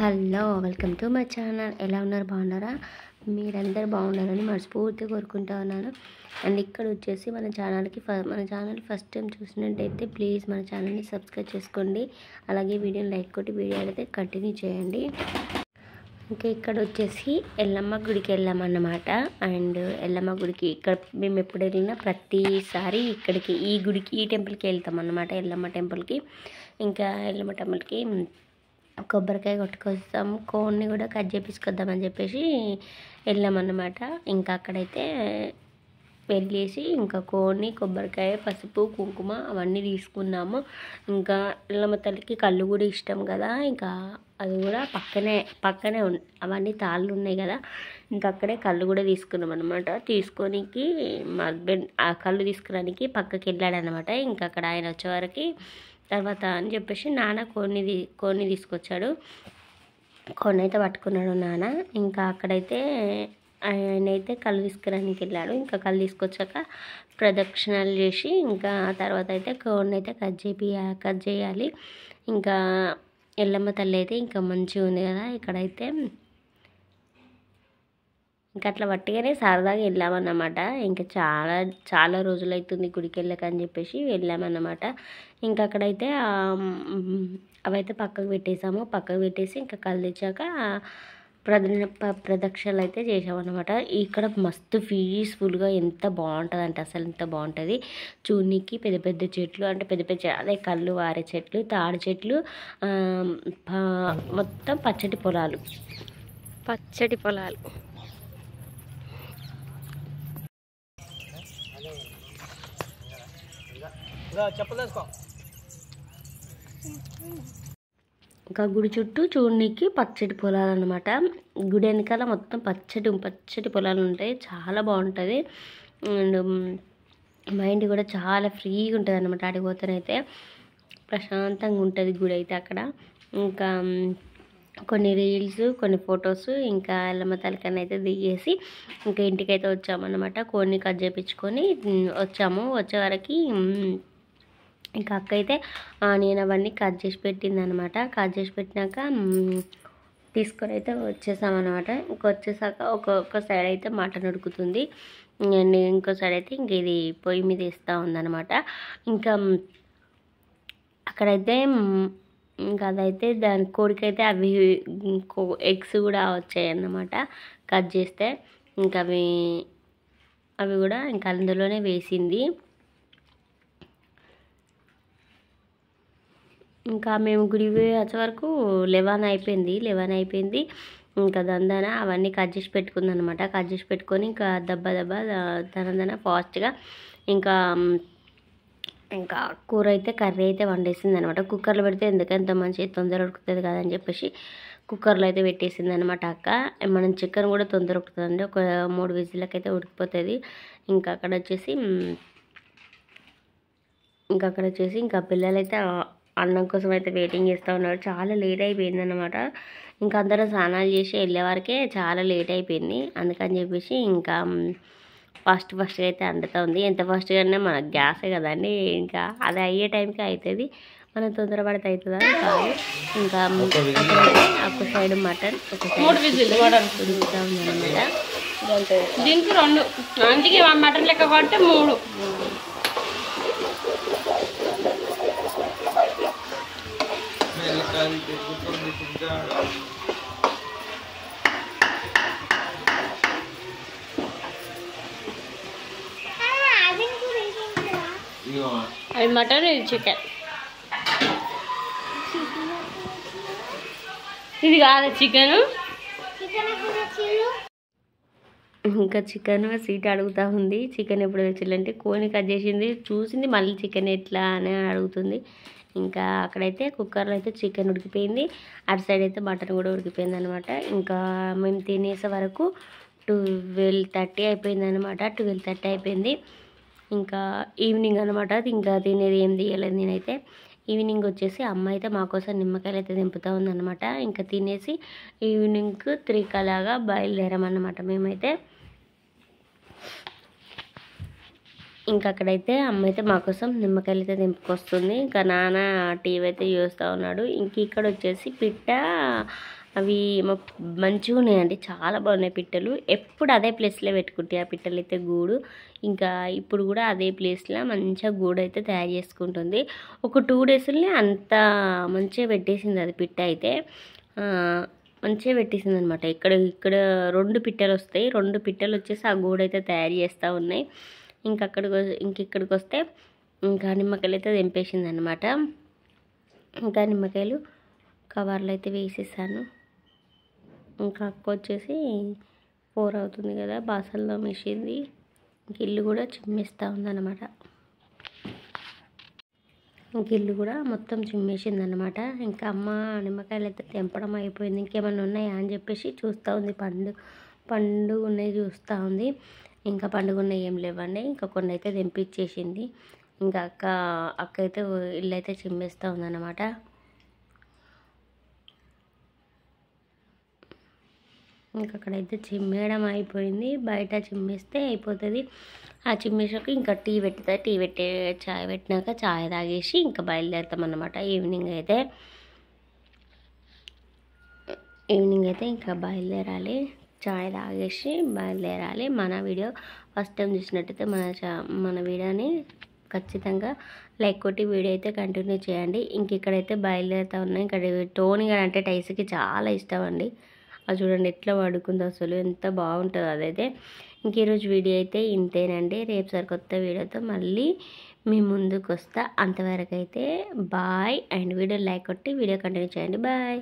Hello welcome to my channel. ఎలా ఉన్నారు? బాగున్నారా? మీరందరూ బాగుండాలని మనస్ఫూర్తిగా కోరుకుంటా ఉన్నాను. అండ్ ఇక్కడ వచ్చేసి మన ఛానల్ ఫస్ట్ టైం చూసినట్టయితే ప్లీజ్ మన ఛానల్ని సబ్స్క్రైబ్ చేసుకోండి. అలాగే వీడియోని లైక్ కొట్టి వీడియో అయితే కంటిన్యూ చేయండి. ఇంకా ఇక్కడ వచ్చేసి ఎల్లమ్మ గుడికి వెళ్ళామన్నమాట. అండ్ ఎల్లమ్మ గుడికి ఇక్కడ మేము ఎప్పుడు వెళ్ళినా ప్రతిసారి ఇక్కడికి ఈ టెంపుల్కి వెళ్తాం అన్నమాట. ఎల్లమ్మ టెంపుల్కి. ఇంకా ఎల్లమ్మ టెంపుల్కి కొబ్బరికాయ కొట్టుకొస్తాం, కోడిని కూడా కట్ చేపించుకొద్దామని చెప్పేసి వెళ్ళామన్నమాట. ఇంకా అక్కడైతే వెళ్ళేసి ఇంకా కోడిని, కొబ్బరికాయ, పసుపు, కుంకుమ అవన్నీ తీసుకున్నాము. ఇంకా ఎల్లమ్మ తల్లికి కళ్ళు కూడా ఇష్టం కదా, ఇంకా అది కూడా పక్కనే అవన్నీ తాళ్ళు ఉన్నాయి కదా, ఇంకా అక్కడే కళ్ళు కూడా తీసుకున్నాం అనమాట. తీసుకోనికి మా హస్బెండ్ ఆ కళ్ళు తీసుకురానికి పక్కకి వెళ్ళాడనమాట. ఇంకా అక్కడ ఆయన వచ్చేవరకు తర్వాత అని చెప్పేసి నాన్న కోడిని తీసుకొచ్చాడు. కోడిని అయితే పట్టుకున్నాడు నాన్న. ఇంకా అక్కడైతే ఆయనైతే కళ్ళు తీసుకురానికి వెళ్ళాడు. ఇంకా కళ్ళు తీసుకొచ్చాక ప్రదక్షిణాలు చేసి ఇంకా తర్వాత అయితే కోడిని అయితే కట్ చేయాలి. ఇంకా ఎల్లమ్మ తల్లి అయితే ఇంకా మంచిగా ఉంది కదా ఇక్కడైతే. ఇంకా అట్లా పట్టిగానే సరదాగా వెళ్ళామన్నమాట. ఇంకా చాలా రోజులు అవుతుంది గుడికి వెళ్ళకని చెప్పేసి వెళ్ళామన్నమాట. ఇంకా అక్కడైతే అవైతే పక్కకు పెట్టేసి ఇంకా కళ్ళు తెచ్చాక ప్రదక్షిణలు అయితే చేసామన్నమాట. ఇక్కడ మస్తు పీస్ఫుల్గా ఎంత బాగుంటుంది అంటే అసలు ఎంత బాగుంటుంది చూడనికి. పెద్ద పెద్ద చెట్లు అంటే పెద్ద అదే కళ్ళు వారే చెట్లు, తాడి చెట్లు, మొత్తం పచ్చటి పొలాలు. ఇంకా గుడి చుట్టూ చూడడానికి పచ్చటి పొలాలు అనమాట. గుడి వెనకాల మొత్తం పచ్చటి పొలాలు ఉంటాయి. చాలా బాగుంటుంది. అండ్ మైండ్ కూడా చాలా ఫ్రీగా ఉంటుంది అనమాట. ఆడిపోతేనైతే ప్రశాంతంగా ఉంటుంది గుడి అయితే అక్కడ. ఇంకా కొన్ని రీల్స్, కొన్ని ఫొటోస్ ఇంకా ఎల్లమ్మ తల్లికని అయితే దిగేసి ఇంకా ఇంటికైతే వచ్చామన్నమాట. కోడిని కట్ చేయించుకొని వచ్చేవరకు ఇంకా అక్క అయితే ఆనియన్ అవన్నీ కట్ చేసి పెట్టిందనమాట. కట్ చేసి పెట్టినాక తీసుకొని అయితే వచ్చేసామన్నమాట. ఇంకా వచ్చేసాక ఒక్కొక్క సైడ్ అయితే మటన్ ఉడుకుతుంది, ఇంకో సైడ్ అయితే ఇంక ఇది పొయ్యి మీద వేస్తూ ఉందన్నమాట. ఇంకా అక్కడైతే ఇంకా అదైతే దాని కోడికైతే అవి ఎగ్స్ కూడా వచ్చాయి అన్నమాట కట్ చేస్తే. ఇంకా అవి కూడా ఇంకా అందులోనే వేసింది. ఇంకా మేము గుడి వచ్చే వరకు 11 అయిపోయింది. ఇంకా దందన అవన్నీ కట్ చేసి పెట్టుకుందనమాట. కట్ చేసి పెట్టుకొని ఇంకా దబ్బ దన ఫాస్ట్గా ఇంకా కర్రీ అయితే వండేసింది అనమాట. కుక్కర్లో పెడితే ఎందుకంత మంచి తొందర ఉడుకుతుంది కదని చెప్పేసి కుక్కర్లో అయితే పెట్టేసింది అనమాట అక్క. మనం చికెన్ కూడా తొందర ఉడుకుతుందండి, ఒక 3 విజిల్లకి అయితే ఉడికిపోతుంది. ఇంకా అక్కడ వచ్చేసి ఇంకా పిల్లలైతే అన్నం కోసం అయితే వెయిటింగ్ చేస్తూ ఉన్నారు. చాలా లేట్ అయిపోయింది అనమాట. ఇంకా అందరూ స్నానాలు చేసి వెళ్ళే వరకే చాలా లేట్ అయిపోయింది. అందుకని చెప్పేసి ఇంకా ఫాస్ట్గా అయితే అందుతూ ఉంది. ఎంత ఫాస్ట్గా మన గ్యాసే కదండి, ఇంకా అది అయ్యే టైంకి అవుతుంది. మనం తొందరపడితే అవుతుందా కాదు. ఇంకా ఒక సైడ్ మటన్, ఒక సైడ్ ఉడుకుతూ ఉందన్నమాట. దీనికి 2 అందుకే మటన్ లెక్క కొట్టే 3. అది మటన్, ఇది చికెన్. ఇది కాదు చికెన్. ఇంకా చికెన్ సీట్ అడుగుతూ ఉంది. చికెన్ ఎప్పుడు తెచ్చిందంటే కోడిని కట్ చేసింది, చూసింది, మళ్ళీ చికెన్ ఎట్లా అని అడుగుతుంది. ఇంకా అక్కడైతే కుక్కర్లో అయితే చికెన్ ఉడికిపోయింది, అటు సైడ్ అయితే మటన్ కూడా ఉడికిపోయింది అనమాట. ఇంకా మేము తినేసే వరకు 12:30 అయిపోయింది అనమాట. 12:30 అయిపోయింది. ఇంకా ఈవినింగ్ అనమాట. ఇంకా తినేది ఏం తీయలేదు నేనైతే. ఈవినింగ్ వచ్చేసి అమ్మ అయితే మా కోసం నిమ్మకాయలు అయితే దింపుతూ ఉందన్నమాట. ఇంకా తినేసి ఈవినింగ్ 3 అలాగా బయలుదేరామన్నమాట మేమైతే. ఇంకా అక్కడైతే అమ్మ అయితే మా కోసం నిమ్మకాయలు అయితే దింపుకొస్తుంది. ఇంకా నాన్న టీవీ అయితే చూస్తూ ఉన్నాడు. ఇంక ఇక్కడ వచ్చేసి పిట్ట అవి మంచిగా ఉన్నాయండి, చాలా బాగున్నాయి పిట్టలు. ఎప్పుడు అదే ప్లేస్లో పెట్టుకుంటాయి ఆ పిట్టలు అయితే గూడు. ఇంకా ఇప్పుడు కూడా అదే ప్లేస్లో మంచిగా గూడు అయితే తయారు చేసుకుంటుంది. ఒక 2 డేస్లోనే అంత మంచిగా పెట్టేసింది అది పిట్ట అయితే. మంచిగా పెట్టేసింది అనమాట. ఇక్కడ 2 పిట్టలు వస్తాయి. 2 పిట్టలు వచ్చేసి ఆ గూడు అయితే తయారు చేస్తూ ఉన్నాయి. ఇక్కడికి వస్తే ఇంకా నిమ్మకాయలు అయితే తెంపేసింది అనమాట. ఇంకా నిమ్మకాయలు కవర్లో అయితే వేసేసాను. ఇంకా అక్క వచ్చేసి 4 అవుతుంది కదా, బాసల్లో మెషింది. ఇంక ఇల్లు కూడా చిమ్మేస్తూ ఉందన్నమాట. ఇంక ఇల్లు కూడా మొత్తం చిమ్మేసింది అనమాట. ఇంకా అమ్మ నిమ్మకాయలు అయితే తెంపడం అయిపోయింది. ఇంకేమైనా ఉన్నాయా అని చెప్పేసి చూస్తూ ఉంది. పండు ఉన్నాయి చూస్తూ ఉంది. ఇంకా పండుగ ఉన్నాయి ఏం లేవండి. ఇంకా కొన్ని అయితే తెంపిచ్చేసింది. ఇంకా అక్క అయితే ఇల్లు అయితే చిమ్మేస్తూ ఉందన్నమాట. ఇంకా అక్కడైతే చిమ్మేయడం అయిపోయింది. బయట చిమ్మేస్తే అయిపోతుంది. ఆ చిమ్మేసాక ఇంకా టీ చాయ్ పెట్టినాక చాయ్ తాగేసి ఇంకా బయలుదేరుతాం అన్నమాట. ఈవినింగ్ అయితే ఇంకా బయలుదేరాలి. చాయ్ తాగేసి బయలుదేరాలి. మన వీడియో ఫస్ట్ టైం చూసినట్టయితే మన వీడియోని ఖచ్చితంగా లైక్ కొట్టి వీడియో అయితే కంటిన్యూ చేయండి. ఇంక ఇక్కడైతే బయలుదేరుతా ఉన్నాయి. ఇక్కడ టోనీ అంటే టైస్కి చాలా ఇష్టం అండి. అది చూడండి ఎట్లా పడుకుందో, అసలు ఎంత బాగుంటుందో అదైతే. ఇంక ఈరోజు వీడియో అయితే ఇంతేనండి. రేపు కొత్త వీడియోతో మళ్ళీ మీ ముందుకు వస్తా. అంతవరకు అయితే బాయ్. అండ్ వీడియో లైక్ కొట్టి వీడియో కంటిన్యూ చేయండి. బాయ్.